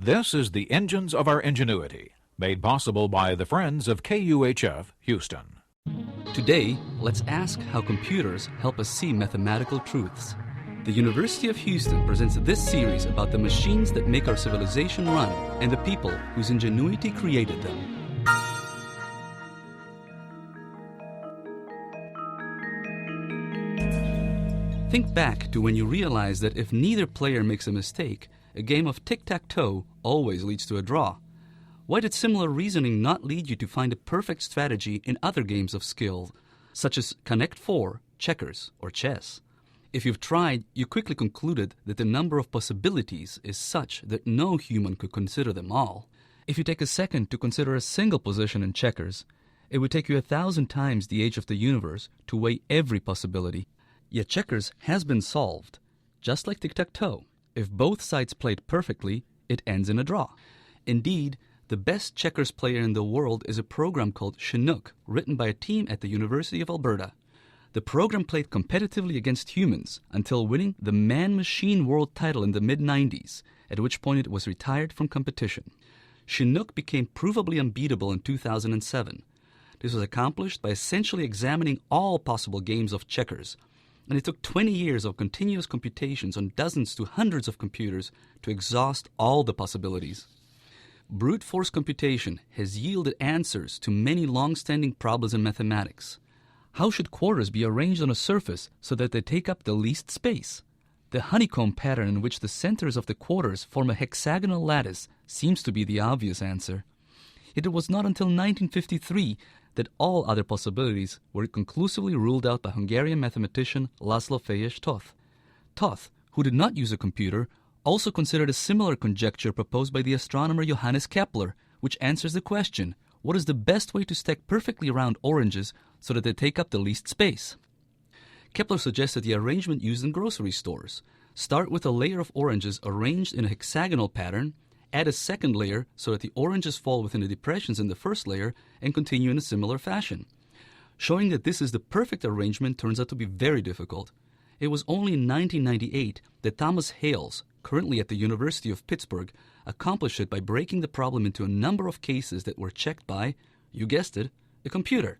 This is the Engines of Our Ingenuity, made possible by the Friends of KUHF Houston. Today, let's ask how computers help us see mathematical truths. The University of Houston presents this series about the machines that make our civilization run and the people whose ingenuity created them. Think back to when you realized that if neither player makes a mistake, a game of tic-tac-toe always leads to a draw. Why did similar reasoning not lead you to find a perfect strategy in other games of skill, such as Connect 4, checkers, or chess? If you've tried, you quickly concluded that the number of possibilities is such that no human could consider them all. If you take a second to consider a single position in checkers, it would take you 1,000 times the age of the universe to weigh every possibility. Yet checkers has been solved. Just like tic-tac-toe, if both sides played perfectly, it ends in a draw. Indeed, the best checkers player in the world is a program called Chinook, written by a team at the University of Alberta. The program played competitively against humans until winning the Man-Machine World title in the mid-90s, at which point it was retired from competition. Chinook became provably unbeatable in 2007. This was accomplished by essentially examining all possible games of checkers, and it took 20 years of continuous computations on dozens to hundreds of computers to exhaust all the possibilities. Brute force computation has yielded answers to many long-standing problems in mathematics. How should quarters be arranged on a surface so that they take up the least space? The honeycomb pattern in which the centers of the quarters form a hexagonal lattice seems to be the obvious answer. Yet it was not until 1953 that all other possibilities were conclusively ruled out by Hungarian mathematician Laszlo Fejes Toth. Toth, who did not use a computer, also considered a similar conjecture proposed by the astronomer Johannes Kepler, which answers the question, what is the best way to stack perfectly round oranges so that they take up the least space? Kepler suggested the arrangement used in grocery stores. Start with a layer of oranges arranged in a hexagonal pattern, add a second layer so that the oranges fall within the depressions in the first layer, and continue in a similar fashion. Showing that this is the perfect arrangement turns out to be very difficult. It was only in 1998 that Thomas Hales, currently at the University of Pittsburgh, accomplished it by breaking the problem into a number of cases that were checked by, you guessed it, a computer.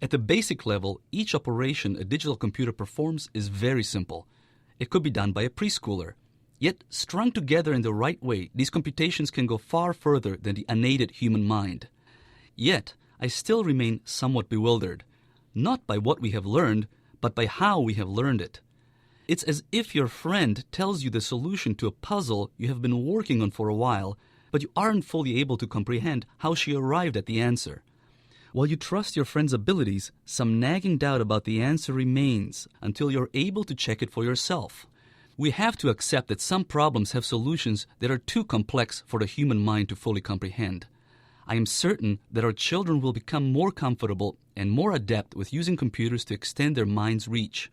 At the basic level, each operation a digital computer performs is very simple. It could be done by a preschooler. Yet, strung together in the right way, these computations can go far further than the unaided human mind. Yet, I still remain somewhat bewildered, not by what we have learned, but by how we have learned it. It's as if your friend tells you the solution to a puzzle you have been working on for a while, but you aren't fully able to comprehend how she arrived at the answer. While you trust your friend's abilities, some nagging doubt about the answer remains until you're able to check it for yourself. We have to accept that some problems have solutions that are too complex for the human mind to fully comprehend. I am certain that our children will become more comfortable and more adept with using computers to extend their mind's reach.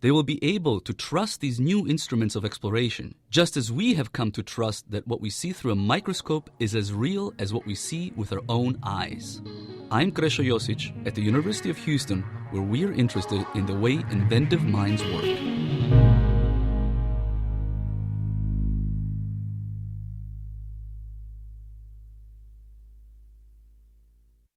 They will be able to trust these new instruments of exploration, just as we have come to trust that what we see through a microscope is as real as what we see with our own eyes. I'm Krešo Josic at the University of Houston, where we are interested in the way inventive minds work.